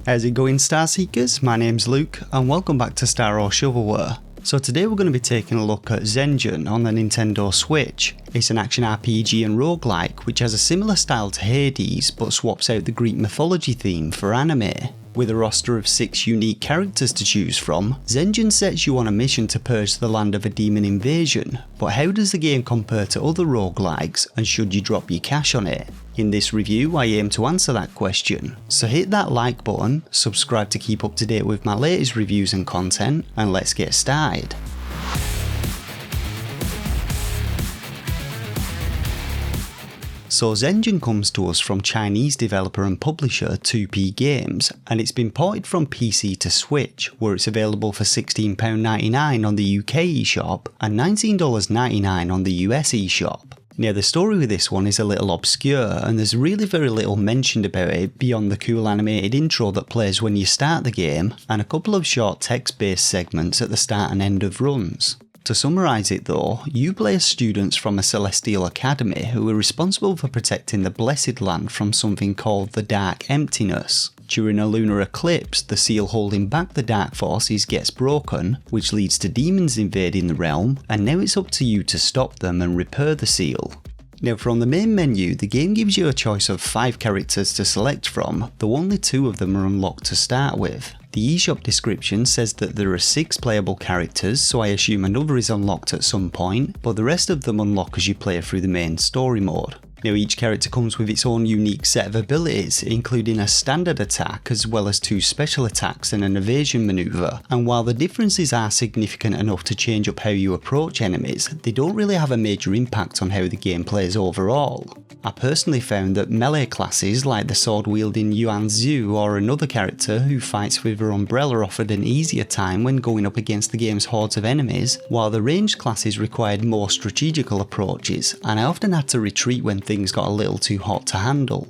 How's it going, Star Seekers? My name's Luke and welcome back to Star or Shovelware. So today we're going to be taking a look at Zengeon on the Nintendo Switch. It's an action RPG and roguelike which has a similar style to Hades but swaps out the Greek mythology theme for anime. With a roster of 6 unique characters to choose from, Zengeon sets you on a mission to purge the land of a demon invasion, but how does the game compare to other roguelikes and should you drop your cash on it? In this review I aim to answer that question, so hit that like button, subscribe to keep up to date with my latest reviews and content, and let's get started. So Zengeon comes to us from Chinese developer and publisher 2P Games, and it's been ported from PC to Switch, where it's available for £16.99 on the UK eShop and $19.99 on the US eShop. Now the story with this one is a little obscure and there's really very little mentioned about it beyond the cool animated intro that plays when you start the game and a couple of short text based segments at the start and end of runs. To summarise it though, you play as students from a celestial academy who are responsible for protecting the blessed land from something called the Dark Emptyness. During a lunar eclipse, the seal holding back the dark forces gets broken, which leads to demons invading the realm, and now it's up to you to stop them and repair the seal. Now from the main menu, the game gives you a choice of 5 characters to select from, though only 2 of them are unlocked to start with. The eShop description says that there are 6 playable characters, so I assume another is unlocked at some point, but the rest of them unlock as you play through the main story mode. Now each character comes with its own unique set of abilities, including a standard attack as well as 2 special attacks and an evasion manoeuvre, and while the differences are significant enough to change up how you approach enemies, they don't really have a major impact on how the game plays overall. I personally found that melee classes like the sword wielding Yuan Zhu or another character who fights with her umbrella offered an easier time when going up against the game's hordes of enemies, while the ranged classes required more strategical approaches, and I often had to retreat when things got a little too hot to handle.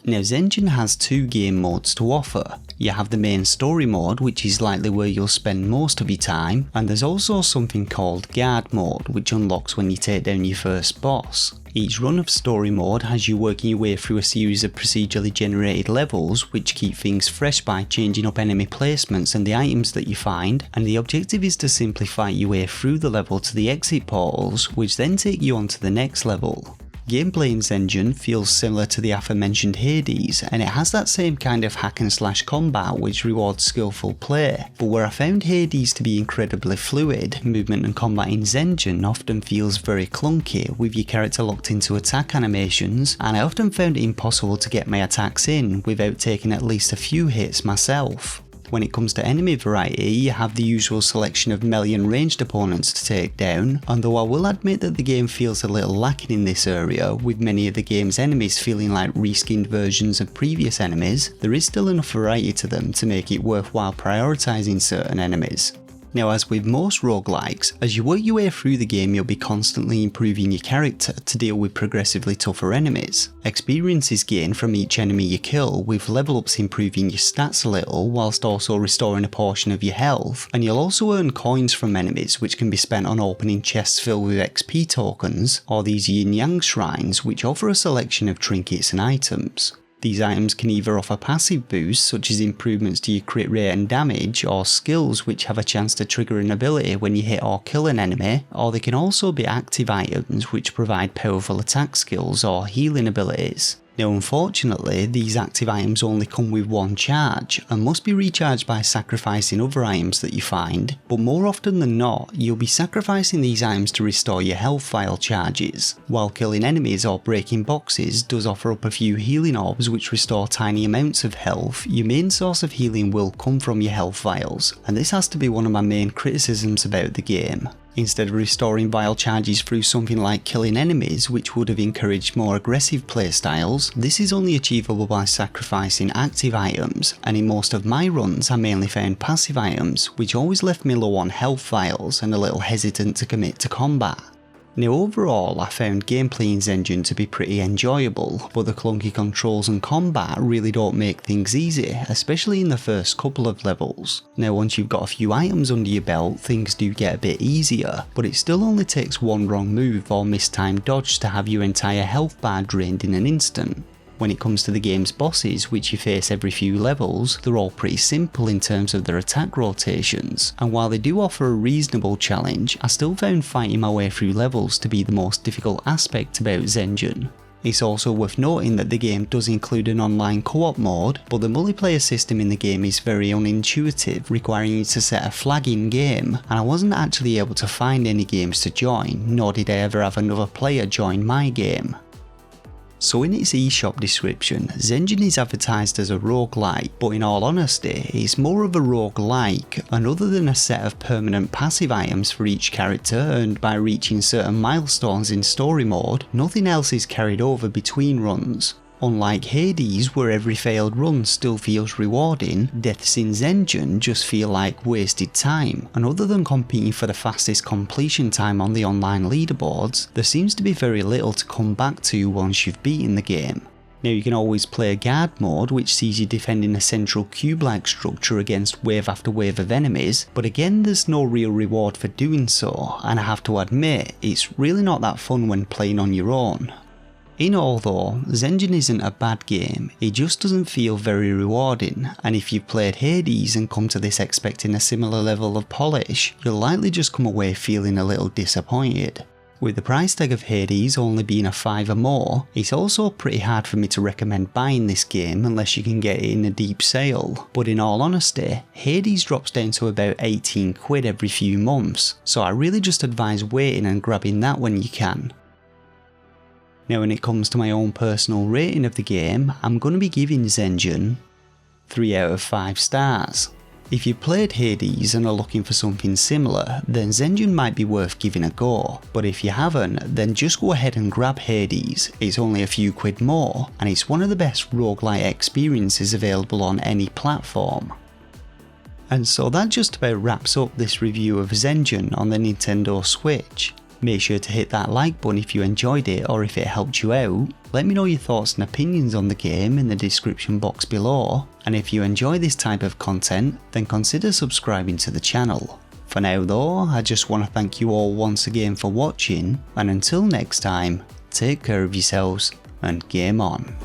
Now Zengeon has 2 game modes to offer. You have the main story mode, which is likely where you'll spend most of your time, and there's also something called guard mode, which unlocks when you take down your first boss. Each run of story mode has you working your way through a series of procedurally generated levels which keep things fresh by changing up enemy placements and the items that you find, and the objective is to simply fight your way through the level to the exit portals, which then take you on to the next level. Gameplay in Zengeon feels similar to the aforementioned Hades, and it has that same kind of hack and slash combat which rewards skillful play, but where I found Hades to be incredibly fluid, movement and combat in Zengeon often feels very clunky with your character locked into attack animations, and I often found it impossible to get my attacks in without taking at least a few hits myself. When it comes to enemy variety, you have the usual selection of melee and ranged opponents to take down, and though I will admit that the game feels a little lacking in this area, with many of the game's enemies feeling like reskinned versions of previous enemies, there is still enough variety to them to make it worthwhile prioritising certain enemies. Now as with most roguelikes, as you work your way through the game you'll be constantly improving your character to deal with progressively tougher enemies. Experience is gained from each enemy you kill, with level ups improving your stats a little whilst also restoring a portion of your health, and you'll also earn coins from enemies which can be spent on opening chests filled with XP tokens, or these yin yang shrines which offer a selection of trinkets and items. These items can either offer passive boosts such as improvements to your crit rate and damage, or skills which have a chance to trigger an ability when you hit or kill an enemy, or they can also be active items which provide powerful attack skills or healing abilities. Now unfortunately, these active items only come with 1 charge and must be recharged by sacrificing other items that you find, but more often than not, you'll be sacrificing these items to restore your health vial charges, while killing enemies or breaking boxes does offer up a few healing orbs which restore tiny amounts of health. Your main source of healing will come from your health vials, and this has to be one of my main criticisms about the game. Instead of restoring vial charges through something like killing enemies, which would have encouraged more aggressive playstyles, this is only achievable by sacrificing active items, and in most of my runs I mainly found passive items, which always left me low on health vials and a little hesitant to commit to combat. Now overall, I found gameplay in Zengeon to be pretty enjoyable, but the clunky controls and combat really don't make things easy, especially in the first couple of levels. Now once you've got a few items under your belt, things do get a bit easier, but it still only takes one wrong move or mistimed dodge to have your entire health bar drained in an instant. When it comes to the game's bosses, which you face every few levels, they're all pretty simple in terms of their attack rotations, and while they do offer a reasonable challenge, I still found fighting my way through levels to be the most difficult aspect about Zengeon. It's also worth noting that the game does include an online co-op mode, but the multiplayer system in the game is very unintuitive, requiring you to set a flag in game, and I wasn't actually able to find any games to join, nor did I ever have another player join my game. So in its eShop description, Zengeon is advertised as a roguelike, but in all honesty, it's more of a roguelike, and other than a set of permanent passive items for each character earned by reaching certain milestones in story mode, nothing else is carried over between runs. Unlike Hades, where every failed run still feels rewarding, deaths in Zengeon just feel like wasted time, and other than competing for the fastest completion time on the online leaderboards, there seems to be very little to come back to once you've beaten the game. Now you can always play guard mode, which sees you defending a central cube-like structure against wave after wave of enemies, but again there's no real reward for doing so, and I have to admit, it's really not that fun when playing on your own. In all though, Zengeon isn't a bad game, it just doesn't feel very rewarding, and if you've played Hades and come to this expecting a similar level of polish, you'll likely just come away feeling a little disappointed. With the price tag of Hades only being a $5 or more, it's also pretty hard for me to recommend buying this game unless you can get it in a deep sale, but in all honesty, Hades drops down to about 18 quid every few months, so I really just advise waiting and grabbing that when you can. Now when it comes to my own personal rating of the game, I'm going to be giving Zengeon 3 out of 5 stars. If you played Hades and are looking for something similar, then Zengeon might be worth giving a go, but if you haven't, then just go ahead and grab Hades, it's only a few quid more, and it's one of the best roguelike experiences available on any platform. And so that just about wraps up this review of Zengeon on the Nintendo Switch. Make sure to hit that like button if you enjoyed it or if it helped you out. Let me know your thoughts and opinions on the game in the description box below, and if you enjoy this type of content, then consider subscribing to the channel. For now though, I just want to thank you all once again for watching, and until next time, take care of yourselves and game on.